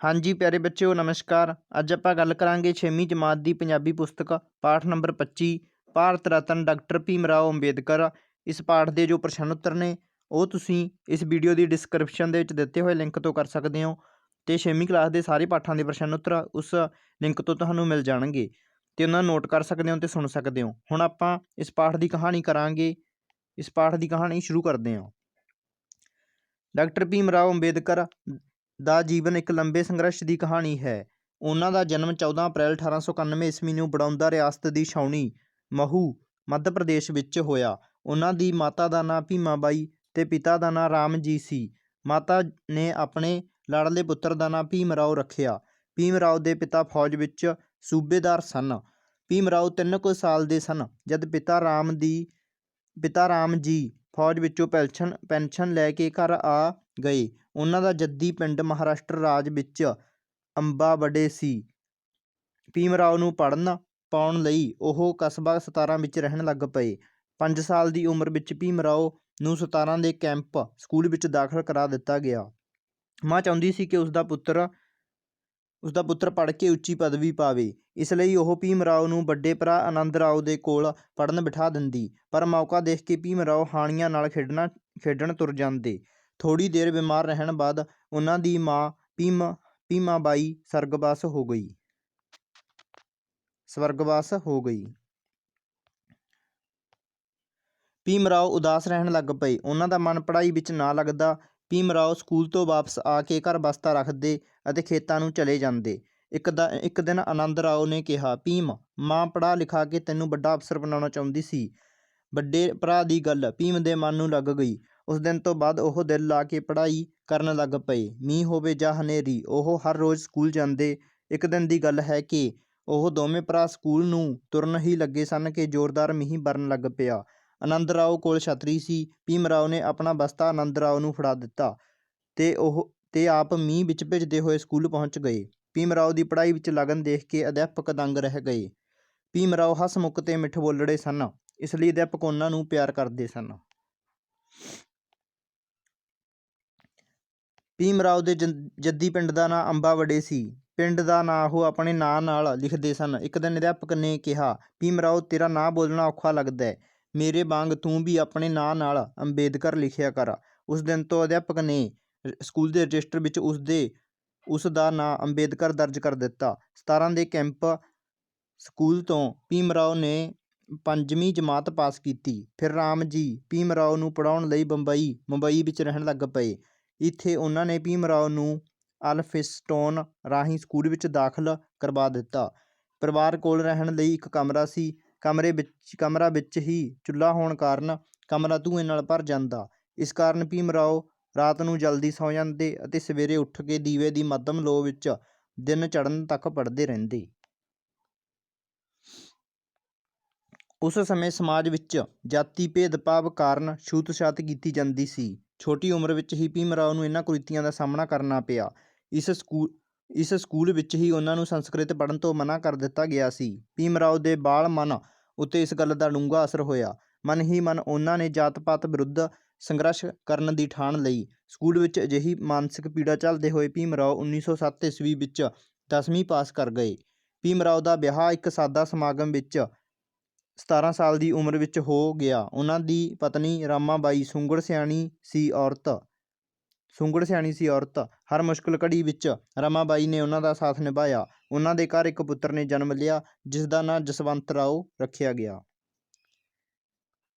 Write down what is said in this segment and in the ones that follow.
हाँ जी प्यारे बच्चों नमस्कार। अज आप गल करांगे 6वीं जमात की पंजाबी पुस्तक पाठ नंबर 25 भारत रत्न डॉक्टर भीम राव अंबेडकर। इस पाठ के जो प्रश्न उत्तर ने वो तुसीं इस वीडियो की डिस्क्रिप्शन के दिते हुए लिंक तो कर सकते हो। तो 6वीं क्लास के सारे पाठों के प्रश्न उत्तर उस लिंक तो तुहानूं मिल जाएंगे तो उन्होंने नोट कर सकते हो तो सुन सकते हो। हुण आपां इस पाठ की कहानी करांगे। इस पाठ की कहानी शुरू करते हैं। डॉक्टर भीम राव अंबेडकर ਦਾ ਜੀਵਨ ਇੱਕ ਲੰਬੇ ਸੰਘਰਸ਼ ਦੀ ਕਹਾਣੀ ਹੈ। ਉਹਨਾਂ ਦਾ ਜਨਮ 14 ਅਪ੍ਰੈਲ 1891 ਈਸਵੀ ਨੂੰ ਬੜੌਦਾ ਰਿਆਸਤ ਦੀ ਛਾਉਣੀ ਮਹੂ ਮੱਧ ਪ੍ਰਦੇਸ਼ ਵਿੱਚ ਹੋਇਆ। ਉਹਨਾਂ ਦੀ ਮਾਤਾ ਦਾ ਨਾਂ ਭੀਮਾ ਬਾਈ ਤੇ ਪਿਤਾ ਦਾ ਨਾਂ ਰਾਮ ਜੀ ਸੀ। ਮਾਤਾ ਨੇ ਆਪਣੇ ਲਾੜਲੇ ਪੁੱਤਰ ਦਾ ਨਾਂ ਭੀਮ ਰਾਓ ਰੱਖਿਆ। ਭੀਮ ਰਾਓ ਦੇ ਪਿਤਾ ਫੌਜ ਵਿੱਚ ਸੂਬੇਦਾਰ ਸਨ। ਭੀਮ ਰਾਓ 3 ਕੁ ਸਾਲ ਦੇ ਸਨ ਜਦ ਪਿਤਾ ਰਾਮ ਜੀ ਫੌਜ ਵਿੱਚੋਂ ਪੈਨਸ਼ਨ ਲੈ ਕੇ ਘਰ ਆ ਗਏ। ਉਹਨਾਂ ਦਾ ਜੱਦੀ ਪਿੰਡ ਮਹਾਰਾਸ਼ਟਰ ਰਾਜ ਵਿੱਚ ਅੰਬਾਵੜੇ ਸੀ। ਭੀਮ ਰਾਓ ਨੂੰ ਪੜ੍ਹਨ ਪਾਉਣ ਲਈ ਉਹ ਕਸਬਾ 17 ਵਿੱਚ ਰਹਿਣ ਲੱਗ ਪਏ। 5 ਸਾਲ ਦੀ ਉਮਰ ਵਿੱਚ ਭੀਮ ਰਾਓ ਨੂੰ 17 ਦੇ ਕੈਂਪ ਸਕੂਲ ਵਿੱਚ ਦਾਖਲ ਕਰਾ ਦਿੱਤਾ ਗਿਆ। ਮਾਂ ਚਾਹੁੰਦੀ ਸੀ ਕਿ ਉਸਦਾ ਪੁੱਤਰ ਪੜ੍ਹ ਕੇ ਉੱਚੀ ਪਦਵੀ ਪਾਵੇ। ਇਸ ਲਈ ਉਹ ਭੀਮ ਰਾਓ ਨੂੰ ਵੱਡੇ ਭਰਾ ਆਨੰਦ ਰਾਓ ਦੇ ਕੋਲ ਪੜ੍ਹਨ ਬਿਠਾ ਦਿੰਦੀ। ਪਰ ਮੌਕਾ ਦੇਖ ਕੇ ਭੀਮ ਰਾਓ ਹਾਣੀਆਂ ਨਾਲ ਖੇਡਣ ਤੁਰ ਜਾਂਦੇ। ਥੋੜ੍ਹੀ ਦੇਰ ਬਿਮਾਰ ਰਹਿਣ ਬਾਅਦ ਉਹਨਾਂ ਦੀ ਮਾਂ ਭੀਮਾ ਬਾਈ ਸਵਰਗਵਾਸ ਹੋ ਗਈ। ਭੀਮ ਰਾਓ ਉਦਾਸ ਰਹਿਣ ਲੱਗ ਪਏ। ਉਹਨਾਂ ਦਾ ਮਨ ਪੜ੍ਹਾਈ ਵਿੱਚ ਨਾ ਲੱਗਦਾ। ਭੀਮ ਰਾਓ ਸਕੂਲ ਤੋਂ ਵਾਪਸ ਆ ਕੇ ਘਰ ਬਸਤਾ ਰੱਖਦੇ ਅਤੇ ਖੇਤਾਂ ਨੂੰ ਚਲੇ ਜਾਂਦੇ। ਇੱਕ ਦਿਨ ਆਨੰਦ ਰਾਓ ਨੇ ਕਿਹਾ, ਭੀਮ, ਮਾਂ ਪੜ੍ਹਾ ਲਿਖਾ ਕੇ ਤੈਨੂੰ ਵੱਡਾ ਅਫਸਰ ਬਣਾਉਣਾ ਚਾਹੁੰਦੀ ਸੀ। ਵੱਡੇ ਭਰਾ ਦੀ ਗੱਲ ਭੀਮ ਦੇ ਮਨ ਨੂੰ ਲੱਗ ਗਈ। ਉਸ ਦਿਨ ਤੋਂ ਬਾਅਦ ਉਹ ਦਿਲ ਲਾ ਕੇ ਪੜ੍ਹਾਈ ਕਰਨ ਲੱਗ ਪਏ। ਮੀਂਹ ਹੋਵੇ ਜਾਂ ਹਨੇਰੀ ਉਹ ਹਰ ਰੋਜ਼ ਸਕੂਲ ਜਾਂਦੇ। ਇੱਕ ਦਿਨ ਦੀ ਗੱਲ ਹੈ ਕਿ ਉਹ ਦੋਵੇਂ ਭਰਾ ਸਕੂਲ ਨੂੰ ਤੁਰਨ ਹੀ ਲੱਗੇ ਸਨ ਕਿ ਜ਼ੋਰਦਾਰ ਮੀਂਹ ਵਰਨ ਲੱਗ ਪਿਆ। ਆਨੰਦ ਰਾਓ ਕੋਲ ਛਤਰੀ ਸੀ। ਭੀਮ ਰਾਓ ਨੇ ਆਪਣਾ ਬਸਤਾ ਆਨੰਦ ਰਾਓ ਨੂੰ ਫੜਾ ਦਿੱਤਾ ਤੇ ਆਪ ਮੀਂਹ ਵਿੱਚ ਭਿੱਜਦੇ ਹੋਏ ਸਕੂਲ ਪਹੁੰਚ ਗਏ। ਭੀਮ ਰਾਓ ਦੀ ਪੜ੍ਹਾਈ ਵਿੱਚ ਲਗਨ ਦੇਖ ਕੇ ਅਧਿਆਪਕ ਦੰਗ ਰਹਿ ਗਏ। ਭੀਮ ਰਾਓ ਹਸਮੁਖ ਤੇ ਮਿੱਠ ਬੋਲੜੇ ਸਨ, ਇਸ ਲਈ ਅਧਿਆਪਕ ਉਹਨਾਂ ਨੂੰ ਪਿਆਰ ਕਰਦੇ ਸਨ। ਭੀਮ ਰਾਓ ਦੇ ਜੱਦੀ ਪਿੰਡ ਦਾ ਨਾਂ ਅੰਬਾਵੜੇ ਸੀ। ਪਿੰਡ ਦਾ ਨਾਂ ਉਹ ਆਪਣੇ ਨਾਂ ਨਾਲ ਲਿਖਦੇ ਸਨ। ਇੱਕ ਦਿਨ ਅਧਿਆਪਕ ਨੇ ਕਿਹਾ, ਭੀਮ ਰਾਓ, ਤੇਰਾ ਨਾਂ ਬੋਲਣਾ ਔਖਾ ਲੱਗਦਾ ਹੈ। ਮੇਰੇ ਵਾਂਗ ਤੂੰ ਵੀ ਆਪਣੇ ਨਾਂ ਨਾਲ ਅੰਬੇਦਕਰ ਲਿਖਿਆ ਕਰ। ਉਸ ਦਿਨ ਤੋਂ ਅਧਿਆਪਕ ਨੇ ਸਕੂਲ ਦੇ ਰਜਿਸਟਰ ਵਿੱਚ ਉਸ ਦਾ ਨਾਂ ਅੰਬੇਦਕਰ ਦਰਜ ਕਰ ਦਿੱਤਾ। 17 ਦੇ ਕੈਂਪ ਸਕੂਲ ਤੋਂ ਭੀਮ ਰਾਓ ਨੇ 5ਵੀਂ ਜਮਾਤ ਪਾਸ ਕੀਤੀ। ਫਿਰ ਰਾਮ ਜੀ ਭੀਮ ਰਾਓ ਨੂੰ ਪੜ੍ਹਾਉਣ ਲਈ ਮੁੰਬਈ ਵਿੱਚ ਰਹਿਣ ਲੱਗ ਪਏ। ਇੱਥੇ ਉਹਨਾਂ ਨੇ ਭੀਮ ਰਾਓ ਨੂੰ ਅਲਫਿੰਸਟਨ ਰਾਹੀਂ ਸਕੂਲ ਵਿੱਚ ਦਾਖਲ ਕਰਵਾ ਦਿੱਤਾ। ਪਰਿਵਾਰ ਕੋਲ ਰਹਿਣ ਲਈ ਇੱਕ ਕਮਰਾ ਸੀ। ਕਮਰਾ ਵਿੱਚ ਹੀ ਚੁੱਲ੍ਹਾ ਹੋਣ ਕਾਰਨ ਕਮਰਾ ਧੂੰਏਂ ਨਾਲ ਭਰ ਜਾਂਦਾ। ਇਸ ਕਾਰਨ ਭੀਮ ਰਾਓ ਰਾਤ ਨੂੰ ਜਲਦੀ ਸੌਂ ਜਾਂਦੇ ਅਤੇ ਸਵੇਰੇ ਉੱਠ ਕੇ ਦੀਵੇ ਦੀ ਮੱਧਮ ਲੋ ਵਿੱਚ ਦਿਨ ਚੜ੍ਹਨ ਤੱਕ ਪੜ੍ਹਦੇ ਰਹਿੰਦੇ। ਉਸ ਸਮੇਂ ਸਮਾਜ ਵਿੱਚ ਜਾਤੀ ਭੇਦਭਾਵ ਕਾਰਨ ਛੂਤ-ਛਾਤ ਕੀਤੀ ਜਾਂਦੀ ਸੀ। ਛੋਟੀ ਉਮਰ ਵਿੱਚ ਹੀ ਭੀਮ ਰਾਓ ਨੂੰ ਇਹਨਾਂ ਕੁਰੀਤੀਆਂ ਦਾ ਸਾਹਮਣਾ ਕਰਨਾ ਪਿਆ। ਇਸ ਸਕੂਲ ਵਿੱਚ ਹੀ ਉਹਨਾਂ ਨੂੰ ਸੰਸਕ੍ਰਿਤ ਪੜ੍ਹਨ ਤੋਂ ਮਨ੍ਹਾ ਕਰ ਦਿੱਤਾ ਗਿਆ ਸੀ। ਭੀਮ ਰਾਓ ਦੇ ਬਾਲ ਮਨ ਉੱਤੇ ਇਸ ਗੱਲ ਦਾ ਡੂੰਘਾ ਅਸਰ ਹੋਇਆ। ਮਨ ਹੀ ਮਨ ਉਹਨਾਂ ਨੇ ਜਾਤ-ਪਾਤ ਵਿਰੁੱਧ ਸੰਘਰਸ਼ ਕਰਨ ਦੀ ਠਾਣ ਲਈ। ਸਕੂਲ ਵਿੱਚ ਅਜਿਹੀ ਮਾਨਸਿਕ ਪੀੜਾ ਝੱਲਦੇ ਹੋਏ ਭੀਮ ਰਾਓ 1907 ਈਸਵੀ ਵਿੱਚ 10ਵੀਂ ਪਾਸ ਕਰ ਗਏ। ਭੀਮ ਰਾਓ ਦਾ ਵਿਆਹ ਇੱਕ ਸਾਦਾ ਸਮਾਗਮ ਵਿੱਚ 17 ਸਾਲ ਦੀ ਉਮਰ ਵਿੱਚ ਹੋ ਗਿਆ। ਉਹਨਾਂ ਦੀ ਪਤਨੀ ਰਾਮਾ ਬਾਈ ਸੁੰਗੜ ਸਿਆਣੀ ਸੀ ਔਰਤ। ਹਰ ਮੁਸ਼ਕਲ ਘੜੀ ਵਿੱਚ ਰਾਮਾ ਬਾਈ ਨੇ ਉਹਨਾਂ ਦਾ ਸਾਥ ਨਿਭਾਇਆ। ਉਹਨਾਂ ਦੇ ਘਰ ਇੱਕ ਪੁੱਤਰ ਨੇ ਜਨਮ ਲਿਆ ਜਿਸ ਦਾ ਨਾਂ ਜਸਵੰਤ ਰਾਓ ਰੱਖਿਆ ਗਿਆ।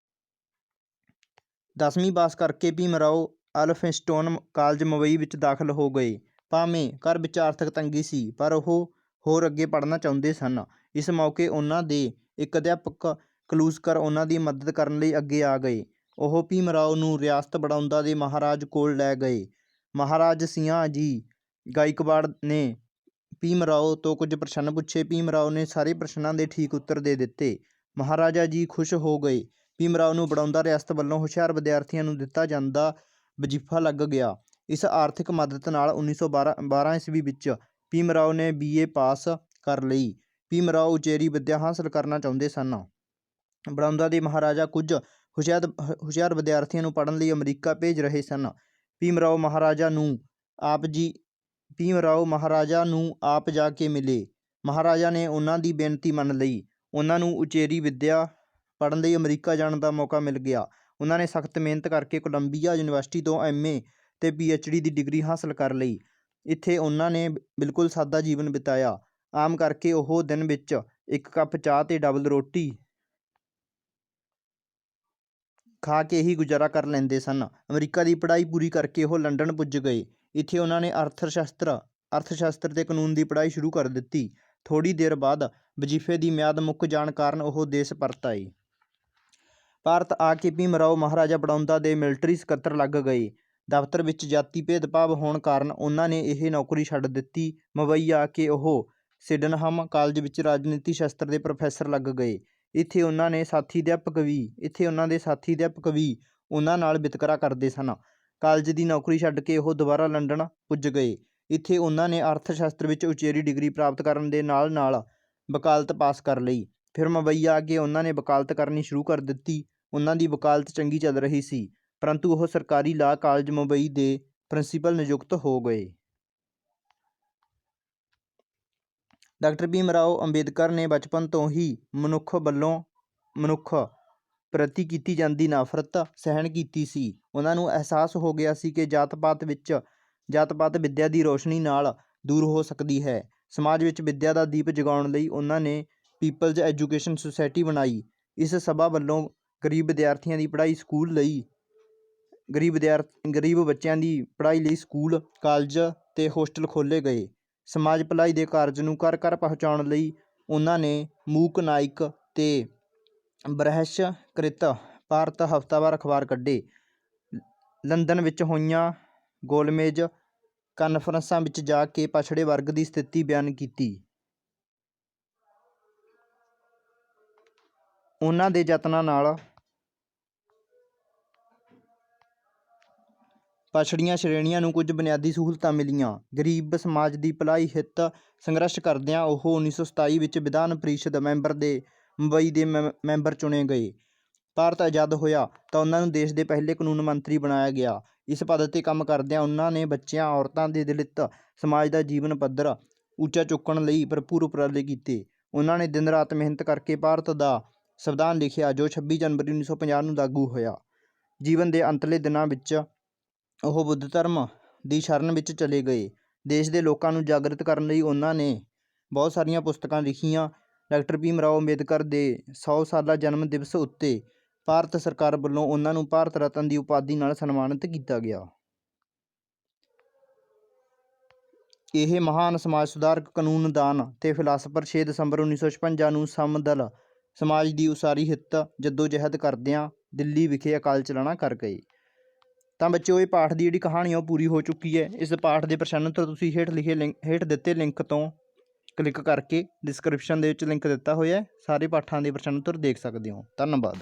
10ਵੀਂ ਪਾਸ ਕਰਕੇ ਭੀਮ ਰਾਓ ਅਲਫਿੰਸਟਨ ਕਾਲਜ ਮੁੰਬਈ ਵਿੱਚ ਦਾਖਲ ਹੋ ਗਏ। ਭਾਵੇਂ ਘਰ ਵਿੱਚ ਆਰਥਿਕ ਤੰਗੀ ਸੀ ਪਰ ਉਹ ਹੋਰ ਅੱਗੇ ਪੜ੍ਹਨਾ ਚਾਹੁੰਦੇ ਸਨ। ਇਸ ਮੌਕੇ ਉਹਨਾਂ ਦੇ ਇੱਕ ਅਧਿਆਪਕ ਕਲੂਸਕਰ ਉਹਨਾਂ ਦੀ ਮਦਦ ਕਰਨ ਲਈ ਅੱਗੇ ਆ ਗਏ। ਉਹ ਭੀਮ ਰਾਓ ਨੂੰ ਰਿਆਸਤ ਬੜੌਦਾ ਦੇ ਮਹਾਰਾਜ ਕੋਲ ਲੈ ਗਏ। ਮਹਾਰਾਜ ਸਿਆਂ ਜੀ ਗਾਇਕਵਾੜ ਨੇ ਭੀਮ ਰਾਓ ਤੋਂ ਕੁਝ ਪ੍ਰਸ਼ਨ ਪੁੱਛੇ। ਭੀਮ ਰਾਓ ਨੇ ਸਾਰੇ ਪ੍ਰਸ਼ਨਾਂ ਦੇ ਠੀਕ ਉੱਤਰ ਦੇ ਦਿੱਤੇ। ਮਹਾਰਾਜਾ ਜੀ ਖੁਸ਼ ਹੋ ਗਏ। ਭੀਮ ਰਾਓ ਨੂੰ ਬੜੌਦਾ ਰਿਆਸਤ ਵੱਲੋਂ ਹੁਸ਼ਿਆਰ ਵਿਦਿਆਰਥੀਆਂ ਨੂੰ ਦਿੱਤਾ ਜਾਂਦਾ ਵਜ਼ੀਫਾ ਲੱਗ ਗਿਆ। ਇਸ ਆਰਥਿਕ ਮਦਦ ਨਾਲ 1912 ਈਸਵੀ ਵਿੱਚ ਭੀਮ ਰਾਓ ਨੇ BA ਪਾਸ ਕਰ ਲਈ। ਭੀਮ ਰਾਓ ਉਚੇਰੀ ਵਿੱਦਿਆ ਹਾਸਲ ਕਰਨਾ ਚਾਹੁੰਦੇ ਸਨ। ਬੜੌਦਾ ਦੇ ਮਹਾਰਾਜਾ ਕੁਝ ਹੁਸ਼ਿਆਰ ਵਿਦਿਆਰਥੀਆਂ ਨੂੰ ਪੜ੍ਹਨ ਲਈ ਅਮਰੀਕਾ ਭੇਜ ਰਹੇ ਸਨ। ਭੀਮ ਰਾਓ ਮਹਾਰਾਜਾ ਨੂੰ ਆਪ ਜੀ ਭੀਮ ਰਾਓ ਮਹਾਰਾਜਾ ਨੂੰ ਆਪ ਜਾ ਕੇ ਮਿਲੇ। ਮਹਾਰਾਜਾ ਨੇ ਉਹਨਾਂ ਦੀ ਬੇਨਤੀ ਮੰਨ ਲਈ। ਉਹਨਾਂ ਨੂੰ ਉਚੇਰੀ ਵਿੱਦਿਆ ਪੜ੍ਹਨ ਲਈ ਅਮਰੀਕਾ ਜਾਣ ਦਾ ਮੌਕਾ ਮਿਲ ਗਿਆ। ਉਹਨਾਂ ਨੇ ਸਖਤ ਮਿਹਨਤ ਕਰਕੇ ਕੋਲੰਬੀਆ ਯੂਨੀਵਰਸਿਟੀ ਤੋਂ MA ਅਤੇ PhD ਦੀ ਡਿਗਰੀ ਹਾਸਲ ਕਰ ਲਈ। ਇੱਥੇ ਉਹਨਾਂ ਨੇ ਬਿਲਕੁਲ ਸਾਦਾ ਜੀਵਨ ਬਿਤਾਇਆ। ਆਮ ਕਰਕੇ ਉਹ ਦਿਨ ਵਿੱਚ 1 ਕੱਪ ਚਾਹ ਅਤੇ ਡਬਲ ਰੋਟੀ ਖਾ ਕੇ ਹੀ ਗੁਜ਼ਾਰਾ ਕਰ ਲੈਂਦੇ ਸਨ। ਅਮਰੀਕਾ ਦੀ ਪੜ੍ਹਾਈ ਪੂਰੀ ਕਰਕੇ ਉਹ ਲੰਡਨ ਪੁੱਜ ਗਏ। ਇੱਥੇ ਉਹਨਾਂ ਨੇ ਅਰਥ ਸ਼ਾਸਤਰ ਅਤੇ ਕਾਨੂੰਨ ਦੀ ਪੜ੍ਹਾਈ ਸ਼ੁਰੂ ਕਰ ਦਿੱਤੀ। ਥੋੜ੍ਹੀ ਦੇਰ ਬਾਅਦ ਵਜ਼ੀਫੇ ਦੀ ਮਿਆਦ ਮੁੱਕ ਜਾਣ ਕਾਰਨ ਉਹ ਦੇਸ਼ ਪਰਤ ਆਏ। ਭਾਰਤ ਆ ਕੇ ਭੀਮ ਰਾਓ ਮਹਾਰਾਜਾ ਬੜੌਦਾ ਦੇ ਮਿਲਟਰੀ ਸਕੱਤਰ ਲੱਗ ਗਏ। ਦਫ਼ਤਰ ਵਿੱਚ ਜਾਤੀ ਭੇਦਭਾਵ ਹੋਣ ਕਾਰਨ ਉਹਨਾਂ ਨੇ ਇਹ ਨੌਕਰੀ ਛੱਡ ਦਿੱਤੀ। ਮੁੰਬਈ ਆ ਕੇ ਉਹ ਸਿਡਨਹਮ ਕਾਲਜ ਵਿੱਚ ਰਾਜਨੀਤੀ ਸ਼ਾਸਤਰ ਦੇ ਪ੍ਰੋਫੈਸਰ ਲੱਗ ਗਏ। ਇੱਥੇ ਉਹਨਾਂ ਦੇ ਸਾਥੀ ਅਧਿਆਪਕ ਵੀ ਉਹਨਾਂ ਨਾਲ ਵਿਤਕਰਾ ਕਰਦੇ ਸਨ। ਕਾਲਜ ਦੀ ਨੌਕਰੀ ਛੱਡ ਕੇ ਉਹ ਦੁਬਾਰਾ ਲੰਡਨ ਪੁੱਜ ਗਏ। ਇੱਥੇ ਉਹਨਾਂ ਨੇ ਅਰਥ ਸ਼ਾਸਤਰ ਵਿੱਚ ਉਚੇਰੀ ਡਿਗਰੀ ਪ੍ਰਾਪਤ ਕਰਨ ਦੇ ਨਾਲ ਨਾਲ ਵਕਾਲਤ ਪਾਸ ਕਰ ਲਈ। ਫਿਰ ਮੁੰਬਈ ਆ ਕੇ ਉਹਨਾਂ ਨੇ ਵਕਾਲਤ ਕਰਨੀ ਸ਼ੁਰੂ ਕਰ ਦਿੱਤੀ। ਉਹਨਾਂ ਦੀ ਵਕਾਲਤ ਚੰਗੀ ਚੱਲ ਰਹੀ ਸੀ, ਪਰੰਤੂ ਉਹ ਸਰਕਾਰੀ ਲਾਅ ਕਾਲਜ ਮੁੰਬਈ ਦੇ ਪ੍ਰਿੰਸੀਪਲ ਨਿਯੁਕਤ ਹੋ ਗਏ। ਡਾਕਟਰ ਭੀਮ ਰਾਓ ਅੰਬੇਦਕਰ ਨੇ ਬਚਪਨ ਤੋਂ ਹੀ ਮਨੁੱਖ ਪ੍ਰਤੀ ਕੀਤੀ ਜਾਂਦੀ ਨਫ਼ਰਤ ਸਹਿਣ ਕੀਤੀ ਸੀ। ਉਹਨਾਂ ਨੂੰ ਅਹਿਸਾਸ ਹੋ ਗਿਆ ਸੀ ਕਿ ਜਾਤ ਪਾਤ ਵਿੱਦਿਆ ਦੀ ਰੋਸ਼ਨੀ ਨਾਲ ਦੂਰ ਹੋ ਸਕਦੀ ਹੈ। ਸਮਾਜ ਵਿੱਚ ਵਿੱਦਿਆ ਦਾ ਦੀਪ ਜਗਾਉਣ ਲਈ ਉਹਨਾਂ ਨੇ ਪੀਪਲਜ਼ ਐਜੂਕੇਸ਼ਨ ਸੁਸਾਇਟੀ ਬਣਾਈ। ਇਸ ਸਭਾ ਵੱਲੋਂ ਗਰੀਬ ਬੱਚਿਆਂ ਦੀ ਪੜ੍ਹਾਈ ਲਈ ਸਕੂਲ, ਕਾਲਜ ਅਤੇ ਹੋਸਟਲ ਖੋਲ੍ਹੇ ਗਏ। ਸਮਾਜ ਭਲਾਈ ਦੇ ਕਾਰਜ ਨੂੰ ਘਰ ਘਰ ਪਹੁੰਚਾਉਣ ਲਈ ਉਹਨਾਂ ਨੇ ਮੂਕ ਨਾਇਕ ਅਤੇ ਬਹਿਸ਼ਕ੍ਰਿਤ ਭਾਰਤ ਹਫ਼ਤਾਵਾਰ ਅਖ਼ਬਾਰ ਕੱਢੇ। ਲੰਦਨ ਵਿੱਚ ਹੋਈਆਂ ਗੋਲਮੇਜ਼ ਕਾਨਫਰੰਸਾਂ ਵਿੱਚ ਜਾ ਕੇ ਪਛੜੇ ਵਰਗ ਦੀ ਸਥਿਤੀ ਬਿਆਨ ਕੀਤੀ। ਉਹਨਾਂ ਦੇ ਯਤਨਾਂ ਨਾਲ ਪਛੜੀਆਂ ਸ਼੍ਰੇਣੀਆਂ ਨੂੰ ਕੁਝ ਬੁਨਿਆਦੀ ਸਹੂਲਤਾਂ ਮਿਲੀਆਂ। ਗਰੀਬ ਸਮਾਜ ਦੀ ਭਲਾਈ ਹਿੱਤ ਸੰਘਰਸ਼ ਕਰਦਿਆਂ ਉਹ 1927 ਵਿੱਚ ਵਿਧਾਨ ਪਰਿਸ਼ਦ ਦੇ ਮੁੰਬਈ ਦੇ ਮੈਂਬਰ ਚੁਣੇ ਗਏ। ਭਾਰਤ ਆਜ਼ਾਦ ਹੋਇਆ ਤਾਂ ਉਹਨਾਂ ਨੂੰ ਦੇਸ਼ ਦੇ ਪਹਿਲੇ ਕਾਨੂੰਨ ਮੰਤਰੀ ਬਣਾਇਆ ਗਿਆ। ਇਸ ਪਦ 'ਤੇ ਕੰਮ ਕਰਦਿਆਂ ਉਹਨਾਂ ਨੇ ਬੱਚਿਆਂ, ਔਰਤਾਂ ਅਤੇ ਦਲਿਤ ਸਮਾਜ ਦਾ ਜੀਵਨ ਪੱਧਰ ਉੱਚਾ ਚੁੱਕਣ ਲਈ ਭਰਪੂਰ ਉਪਰਾਲੇ ਕੀਤੇ। ਉਹਨਾਂ ਨੇ ਦਿਨ ਰਾਤ ਮਿਹਨਤ ਕਰਕੇ ਭਾਰਤ ਦਾ ਸੰਵਿਧਾਨ ਲਿਖਿਆ, ਜੋ 26 ਜਨਵਰੀ 1950 ਨੂੰ ਲਾਗੂ ਹੋਇਆ। ਜੀਵਨ ਦੇ ਅੰਤਲੇ ਦਿਨਾਂ ਵਿੱਚ ਉਹ ਬੁੱਧ ਧਰਮ ਦੀ ਸ਼ਰਨ ਵਿੱਚ ਚਲੇ ਗਏ। ਦੇਸ਼ ਦੇ ਲੋਕਾਂ ਨੂੰ ਜਾਗਰਿਤ ਕਰਨ ਲਈ ਉਹਨਾਂ ਨੇ ਬਹੁਤ ਸਾਰੀਆਂ ਪੁਸਤਕਾਂ ਲਿਖੀਆਂ। ਡਾਕਟਰ ਭੀਮ ਰਾਓ ਅੰਬੇਦਕਰ ਦੇ 100 ਸਾਲਾ ਜਨਮ ਦਿਵਸ ਉੱਤੇ ਭਾਰਤ ਸਰਕਾਰ ਵੱਲੋਂ ਉਹਨਾਂ ਨੂੰ ਭਾਰਤ ਰਤਨ ਦੀ ਉਪਾਧੀ ਨਾਲ ਸਨਮਾਨਿਤ ਕੀਤਾ ਗਿਆ। ਇਹ ਮਹਾਨ ਸਮਾਜ ਸੁਧਾਰਕ, ਕਾਨੂੰਨਦਾਨ ਅਤੇ ਫਿਲਾਸਫਰ 6 ਦਸੰਬਰ 1956 ਨੂੰ ਸਮਦਲ ਸਮਾਜ ਦੀ ਉਸਾਰੀ ਹਿੱਤ ਜੱਦੋ-ਜਹਿਦ ਕਰਦਿਆਂ ਦਿੱਲੀ ਵਿਖੇ ਅਕਾਲ ਚਲਾਣਾ ਕਰ ਗਏ। ਤਾਂ ਬੱਚਿਓ, ਇਹ ਪਾਠ ਦੀ ਜਿਹੜੀ ਕਹਾਣੀ ਆ ਉਹ ਪੂਰੀ ਹੋ ਚੁੱਕੀ ਹੈ। ਇਸ ਪਾਠ ਦੇ ਪ੍ਰਸ਼ਨ ਉੱਤਰ ਤੁਸੀਂ ਹੇਠ ਦਿੱਤੇ ਲਿੰਕ ਤੋਂ ਕਲਿੱਕ ਕਰਕੇ ਡਿਸਕ੍ਰਿਪਸ਼ਨ ਦੇ ਵਿੱਚ ਲਿੰਕ ਦਿੱਤਾ ਹੋਇਆ ਹੈ। ਸਾਰੇ ਪਾਠਾਂ ਦੇ ਪ੍ਰਸ਼ਨ ਉੱਤਰ ਦੇਖ ਸਕਦੇ ਹੋ। ਧੰਨਵਾਦ।